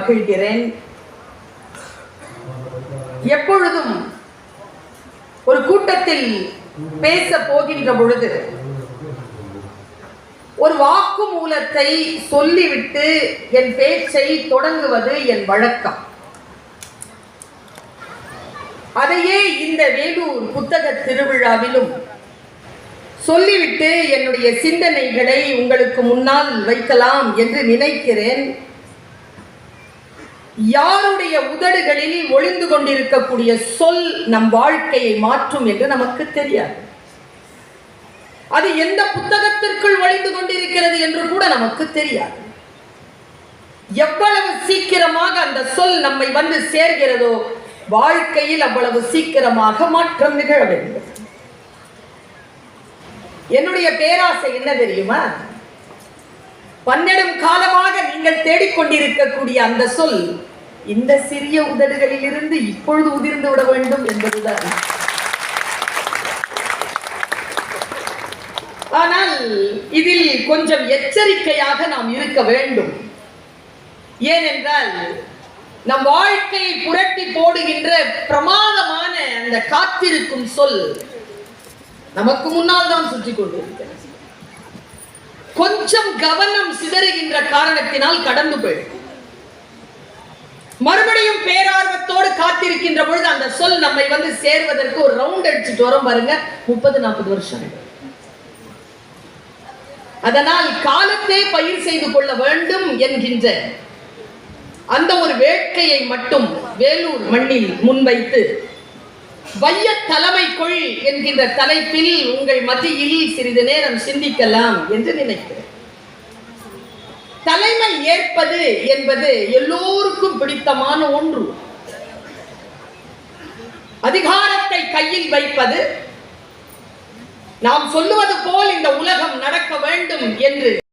மகிழ்கிறேன். எப்பொழுதும் ஒரு கூட்டத்தில் பேச போகின்ற பொழுது ஒரு வாக்குமூலத்தை சொல்லிவிட்டு என் பேச்சை தொடங்குவது என் வழக்கம். அதையே இந்த வேலூர் புத்தக திருவிழாவிலும் சொல்லிவிட்டு என்னுடைய சிந்தனைகளை உங்களுக்கு முன்னால் வைக்கலாம் என்று நினைக்கிறேன். யாருடைய உதடுகளில் ஒளிந்து கொண்டிருக்கக்கூடிய சொல் நம் வாழ்க்கையை மாற்றும் என்று நமக்கு தெரியாது. அது எந்த புத்தகத்திற்குள் ஒளிந்து கொண்டிருக்கிறது என்று கூட நமக்கு தெரியாது. எவ்வளவு சீக்கிரமாக அந்த சொல் நம்மை வந்து சேர்கிறதோ வாழ்க்கையில் அவ்வளவு சீக்கிரமாக மாற்றம் நிகழ வேண்டும். என்னுடைய பேராசை என்ன தெரியுமா? பன்னெடும் காலமாக நீங்கள் தேடிக்கொண்டிருக்கக்கூடிய அந்த சொல் இந்த சிறிய உதடுகளில் இருந்து இப்பொழுது உதிர்ந்து விட வேண்டும் என்பதுதான். ஆனால் இதில் கொஞ்சம் எச்சரிக்கையாக நாம் இருக்க வேண்டும். ஏனென்றால் நம் வாழ்க்கையை புரட்டி போடுகின்ற பிரமாதமான அந்த காத்திருக்கும் சொல் நமக்கு முன்னால் தான் சுற்றி கொண்டிருக்கிறது. கொஞ்சம் கவனம் சிதறுகின்ற காரணத்தினால் கடந்து போயிடும். மறுபடியும் பேரார்வத்தோடு காத்திருக்கின்ற பொழுது அந்த சொல் நம்மை வந்து சேர்வதற்கு ஒரு ரவுண்ட் அடிச்சுட்டு வரும் பாருங்க, 30-40 வருஷம். அதனால் காலத்தை பயிர் செய்து கொள்ள வேண்டும் என்கின்ற அந்த ஒரு வேட்கையை மட்டும் வேலூர் மண்ணில் முன்வைத்து வைய தலைமை கொள் என்கின்ற தலைப்பில் உங்கள் மத்தியில் சிறிது நேரம் சிந்திக்கலாம் என்று நினைக்கிறேன். தலைமை ஏற்பது என்பது எல்லோருக்கும் பிடித்தமான ஒன்று. அதிகாரத்தை கையில் வைப்பது, நாம் சொல்லுவது போல் இந்த உலகம் நடக்க வேண்டும் என்று